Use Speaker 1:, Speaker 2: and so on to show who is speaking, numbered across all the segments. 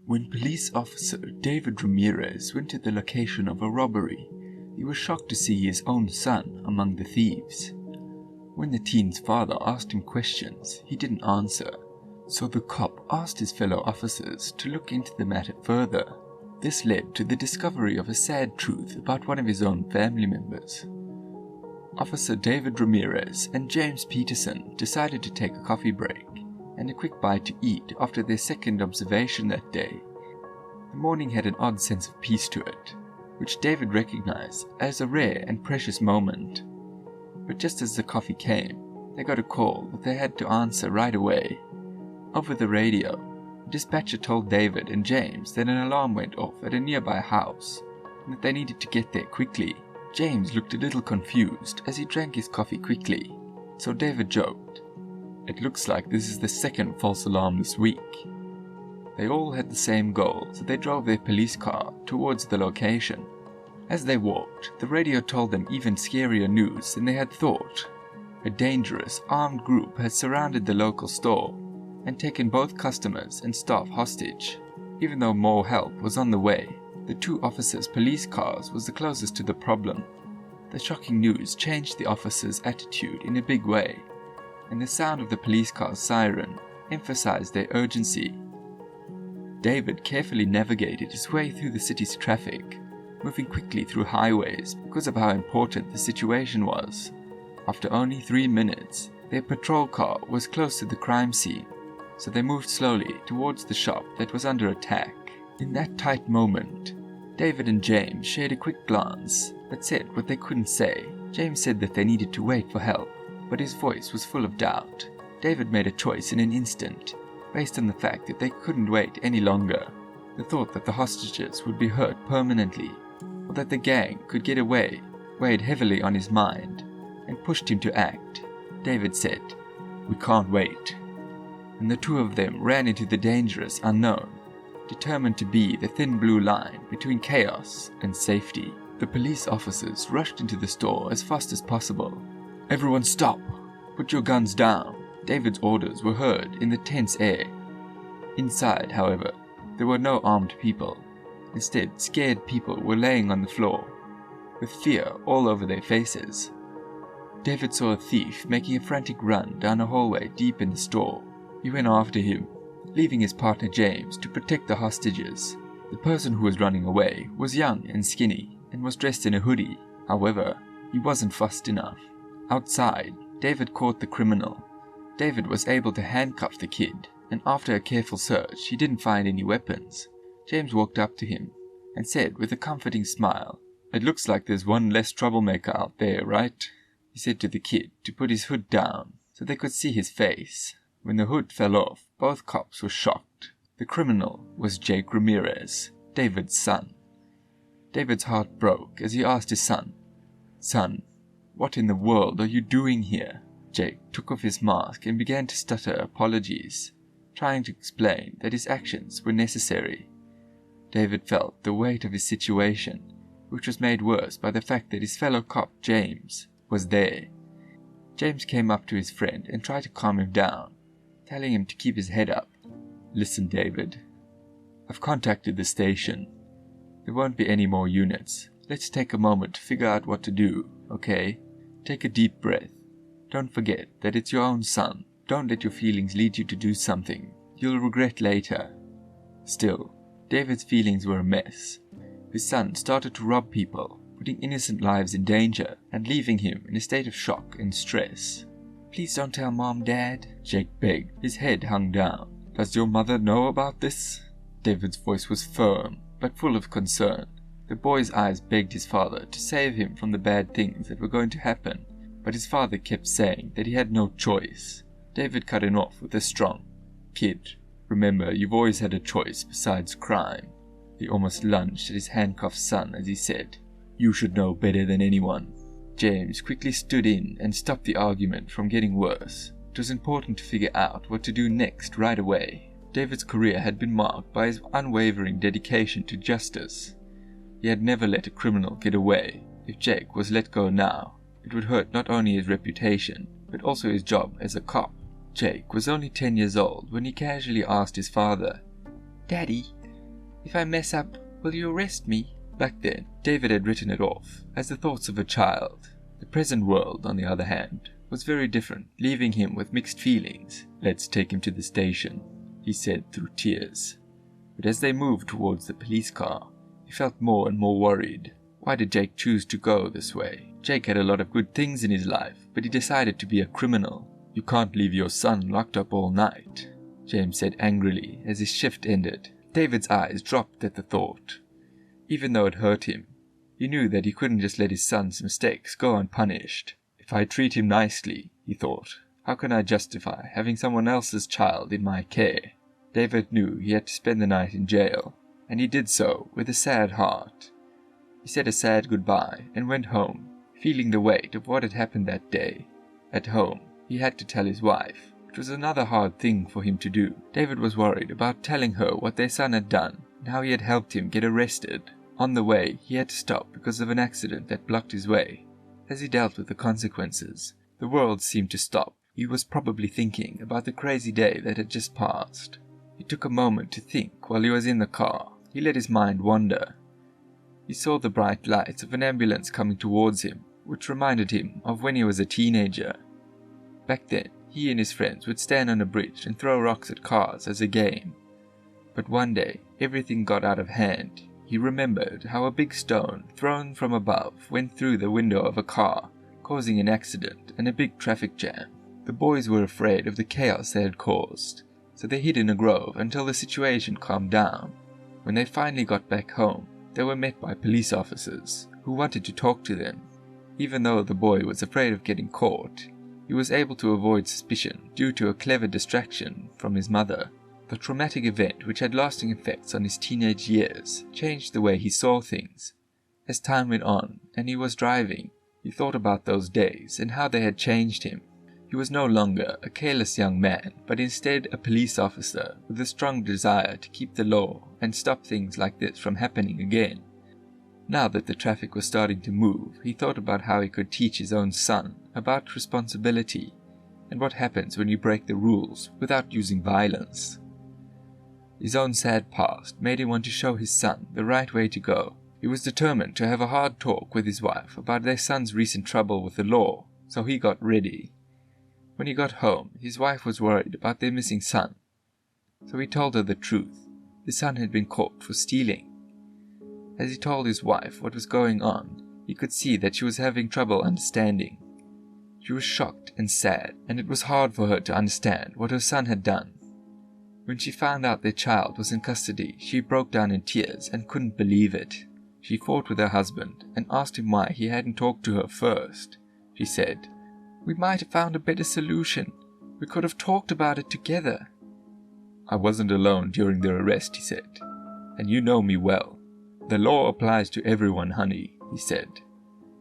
Speaker 1: When police officer David Ramirez went to the location of a robbery, he was shocked to see his own son among the thieves. When the teen's father asked him questions, he didn't answer, so the cop asked his fellow officers to look into the matter further. This led to the discovery of a sad truth about one of his own family members. Officer David Ramirez and James Peterson decided to take a coffee break and a quick bite to eat after their second observation that day. The morning had an odd sense of peace to it, which David recognized as a rare and precious moment. But just as the coffee came, they got a call that they had to answer right away. Over the radio, the dispatcher told David and James that an alarm went off at a nearby house and that they needed to get there quickly. James looked a little confused as he drank his coffee quickly, so David joked, "It looks like this is the second false alarm this week." They all had the same goal, so they drove their police car towards the location. As they walked, the radio told them even scarier news than they had thought. A dangerous, armed group had surrounded the local store and taken both customers and staff hostage. Even though more help was on the way, the two officers' police cars was the closest to the problem. The shocking news changed the officers' attitude in a big way, and the sound of the police car's siren emphasized their urgency. David carefully navigated his way through the city's traffic, moving quickly through highways because of how important the situation was. After only 3 minutes, their patrol car was close to the crime scene, so they moved slowly towards the shop that was under attack. In that tight moment, David and James shared a quick glance that said what they couldn't say. James said that they needed to wait for help, but his voice was full of doubt. David made a choice in an instant, based on the fact that they couldn't wait any longer. The thought that the hostages would be hurt permanently, or that the gang could get away, weighed heavily on his mind and pushed him to act. David said, "We can't wait." And the two of them ran into the dangerous unknown, determined to be the thin blue line between chaos and safety. The police officers rushed into the store as fast as possible. "Everyone stop! Put your guns down!" David's orders were heard in the tense air. Inside, however, there were no armed people. Instead, scared people were laying on the floor, with fear all over their faces. David saw a thief making a frantic run down a hallway deep in the store. He went after him, leaving his partner James to protect the hostages. The person who was running away was young and skinny, and was dressed in a hoodie. However, he wasn't fast enough. Outside, David caught the criminal. David was able to handcuff the kid, and after a careful search, he didn't find any weapons. James walked up to him and said with a comforting smile, "It looks like there's one less troublemaker out there, right?" He said to the kid to put his hood down so they could see his face. When the hood fell off, both cops were shocked. The criminal was Jake Ramirez, David's son. David's heart broke as he asked his son, "Son, what in the world are you doing here?" Jake took off his mask and began to stutter apologies, trying to explain that his actions were necessary. David felt the weight of his situation, which was made worse by the fact that his fellow cop, James, was there. James came up to his friend and tried to calm him down, telling him to keep his head up. "Listen, David, I've contacted the station. There won't be any more units. Let's take a moment to figure out what to do, okay? Take a deep breath. Don't forget that it's your own son. Don't let your feelings lead you to do something you'll regret later." Still, David's feelings were a mess. His son started to rob people, putting innocent lives in danger and leaving him in a state of shock and stress. "Please don't tell Mom, Dad," Jake begged. His head hung down. "Does your mother know about this?" David's voice was firm, but full of concern. The boy's eyes begged his father to save him from the bad things that were going to happen, but his father kept saying that he had no choice. David cut him off with a strong, "Kid, remember you've always had a choice besides crime." He almost lunged at his handcuffed son as he said, "You should know better than anyone." James quickly stood in and stopped the argument from getting worse. It was important to figure out what to do next right away. David's career had been marked by his unwavering dedication to justice. He had never let a criminal get away. If Jake was let go now, it would hurt not only his reputation, but also his job as a cop. Jake was only 10 years old when he casually asked his father, "Daddy, If I mess up, will you arrest me?" Back then, David had written it off as the thoughts of a child. The present world, on the other hand, was very different, leaving him with mixed feelings. "Let's take him to the station," he said through tears. But as they moved towards the police car, he felt more and more worried. Why did Jake choose to go this way? Jake had a lot of good things in his life, but he decided to be a criminal. "You can't leave your son locked up all night," James said angrily as his shift ended. David's eyes dropped at the thought. Even though it hurt him, he knew that he couldn't just let his son's mistakes go unpunished. "If I treat him nicely," he thought, "how can I justify having someone else's child in my care?" David knew he had to spend the night in jail, and he did so with a sad heart. He said a sad goodbye and went home, feeling the weight of what had happened that day. At home, he had to tell his wife. It was another hard thing for him to do. David was worried about telling her what their son had done and how he had helped him get arrested. On the way, he had to stop because of an accident that blocked his way. As he dealt with the consequences, the world seemed to stop. He was probably thinking about the crazy day that had just passed. He took a moment to think while he was in the car. He let his mind wander. He saw the bright lights of an ambulance coming towards him, which reminded him of when he was a teenager. Back then, he and his friends would stand on a bridge and throw rocks at cars as a game. But one day, everything got out of hand. He remembered how a big stone thrown from above went through the window of a car, causing an accident and a big traffic jam. The boys were afraid of the chaos they had caused, so they hid in a grove until the situation calmed down. When they finally got back home, they were met by police officers who wanted to talk to them. Even though the boy was afraid of getting caught, he was able to avoid suspicion due to a clever distraction from his mother. The traumatic event, which had lasting effects on his teenage years, changed the way he saw things. As time went on and he was driving, he thought about those days and how they had changed him. He was no longer a careless young man, but instead a police officer with a strong desire to keep the law and stop things like this from happening again. Now that the traffic was starting to move, he thought about how he could teach his own son about responsibility and what happens when you break the rules without using violence. His own sad past made him want to show his son the right way to go. He was determined to have a hard talk with his wife about their son's recent trouble with the law, so he got ready. When he got home, his wife was worried about their missing son, so he told her the truth. The son had been caught for stealing. As he told his wife what was going on, he could see that she was having trouble understanding. She was shocked and sad, and it was hard for her to understand what her son had done. When she found out their child was in custody, she broke down in tears and couldn't believe it. She fought with her husband and asked him why he hadn't talked to her first. She said, "We might have found a better solution. We could have talked about it together." "I wasn't alone during the arrest," he said, "and you know me well. The law applies to everyone, honey," he said.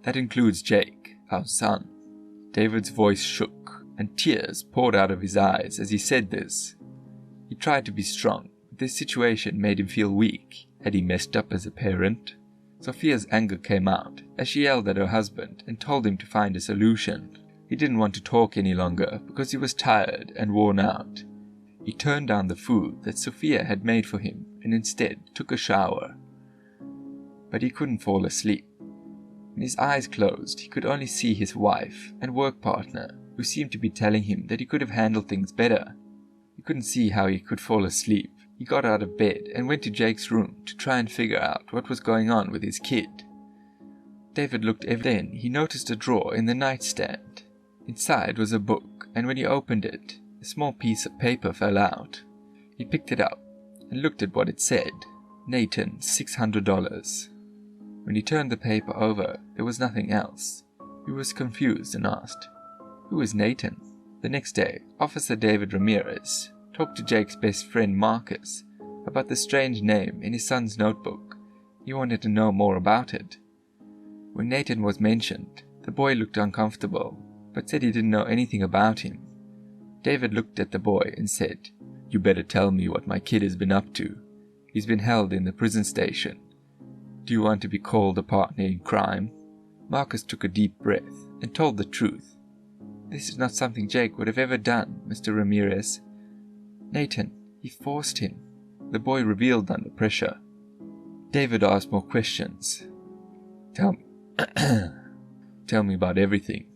Speaker 1: "That includes Jake, our son." David's voice shook, and tears poured out of his eyes as he said this. He tried to be strong, but this situation made him feel weak. Had he messed up as a parent? Sophia's anger came out as she yelled at her husband and told him to find a solution. He didn't want to talk any longer because he was tired and worn out. He turned down the food that Sophia had made for him and instead took a shower. But he couldn't fall asleep. When his eyes closed, he could only see his wife and work partner, who seemed to be telling him that he could have handled things better. He couldn't see how he could fall asleep. He got out of bed and went to Jake's room to try and figure out what was going on with his kid. David looked then. He noticed a drawer in the nightstand. Inside was a book, and when he opened it, a small piece of paper fell out. He picked it up and looked at what it said. Nathan, $600. When he turned the paper over, there was nothing else. He was confused and asked, "Who is Nathan?" The next day, Officer David Ramirez talked to Jake's best friend Marcus about the strange name in his son's notebook. He wanted to know more about it. When Nathan was mentioned, the boy looked uncomfortable, but said he didn't know anything about him. David looked at the boy and said, "You better tell me what my kid has been up to. He's been held in the prison station. Do you want to be called a partner in crime?" Marcus took a deep breath and told the truth. "This is not something Jake would have ever done, Mr. Ramirez. Nathan, he forced him." The boy revealed under pressure. David asked more questions. Tell me about everything.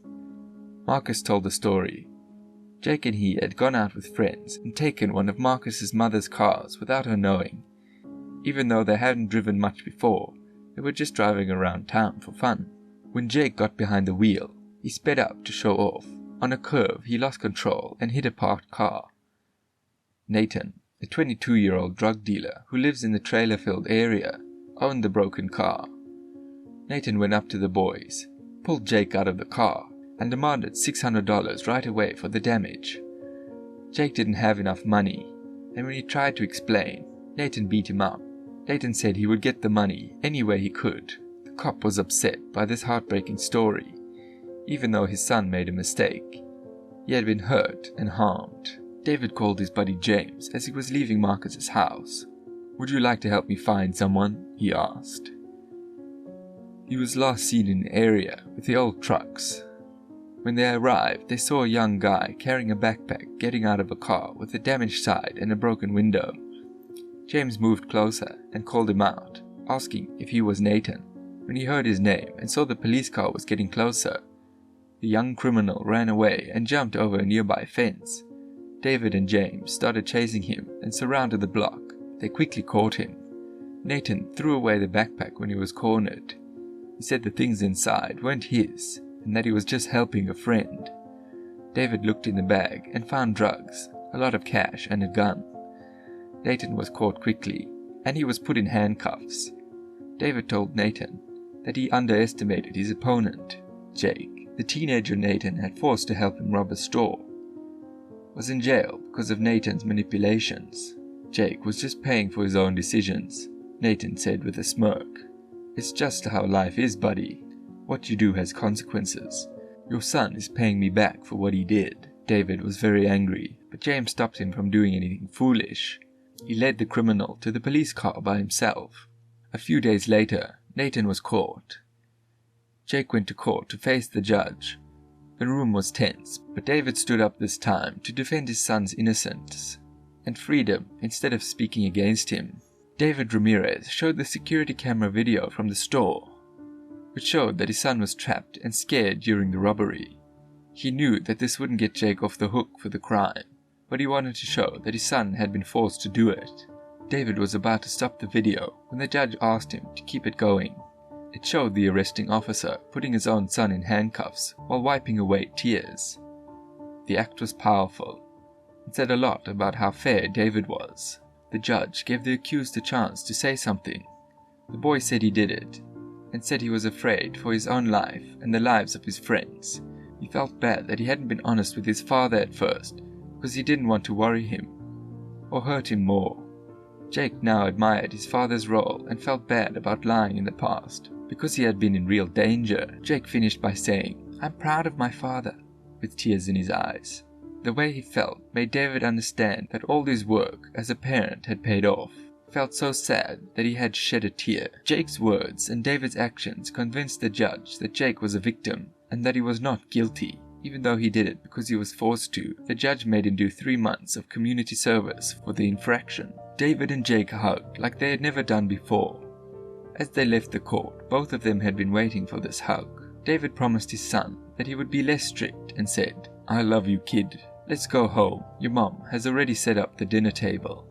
Speaker 1: Marcus told the story. Jake and he had gone out with friends and taken one of Marcus's mother's cars without her knowing. Even though they hadn't driven much before, they were just driving around town for fun. When Jake got behind the wheel, he sped up to show off. On a curve, he lost control and hit a parked car. Nathan, a 22-year-old drug dealer who lives in the trailer-filled area, owned the broken car. Nathan went up to the boys, pulled Jake out of the car, and demanded $600 right away for the damage. Jake didn't have enough money, and when he tried to explain, Nathan beat him up. Nathan said he would get the money any way he could. The cop was upset by this heartbreaking story, even though his son made a mistake. He had been hurt and harmed. David called his buddy James as he was leaving Marcus's house. "Would you like to help me find someone?" he asked. He was last seen in the area with the old trucks. When they arrived, they saw a young guy carrying a backpack getting out of a car with a damaged side and a broken window. James moved closer and called him out, asking if he was Nathan. When he heard his name and saw the police car was getting closer, the young criminal ran away and jumped over a nearby fence. David and James started chasing him and surrounded the block. They quickly caught him. Nathan threw away the backpack when he was cornered. He said the things inside weren't his and that he was just helping a friend. David looked in the bag and found drugs, a lot of cash and a gun. Nathan was caught quickly and he was put in handcuffs. David told Nathan that he underestimated his opponent. Jake, the teenager Nathan had forced to help him rob a store, was in jail because of Nathan's manipulations. Jake was just paying for his own decisions, Nathan said with a smirk. "It's just how life is, buddy. What you do has consequences. Your son is paying me back for what he did." David was very angry, but James stopped him from doing anything foolish. He led the criminal to the police car by himself. A few days later, Nathan was caught. Jake went to court to face the judge. The room was tense, but David stood up this time to defend his son's innocence and freedom instead of speaking against him. David Ramirez showed the security camera video from the store, which showed that his son was trapped and scared during the robbery. He knew that this wouldn't get Jake off the hook for the crime, but he wanted to show that his son had been forced to do it. David was about to stop the video when the judge asked him to keep it going. It showed the arresting officer putting his own son in handcuffs while wiping away tears. The act was powerful. It said a lot about how fair David was. The judge gave the accused a chance to say something. The boy said he did it, and said he was afraid for his own life and the lives of his friends. He felt bad that he hadn't been honest with his father at first, because he didn't want to worry him or hurt him more. Jake now admired his father's role and felt bad about lying in the past. Because he had been in real danger, Jake finished by saying, "I'm proud of my father," with tears in his eyes. The way he felt made David understand that all his work as a parent had paid off. He felt so sad that he had shed a tear. Jake's words and David's actions convinced the judge that Jake was a victim and that he was not guilty. Even though he did it because he was forced to, the judge made him do 3 months of community service for the infraction. David and Jake hugged like they had never done before. As they left the court, both of them had been waiting for this hug. David promised his son that he would be less strict and said, "I love you, kid. Let's go home. Your mom has already set up the dinner table."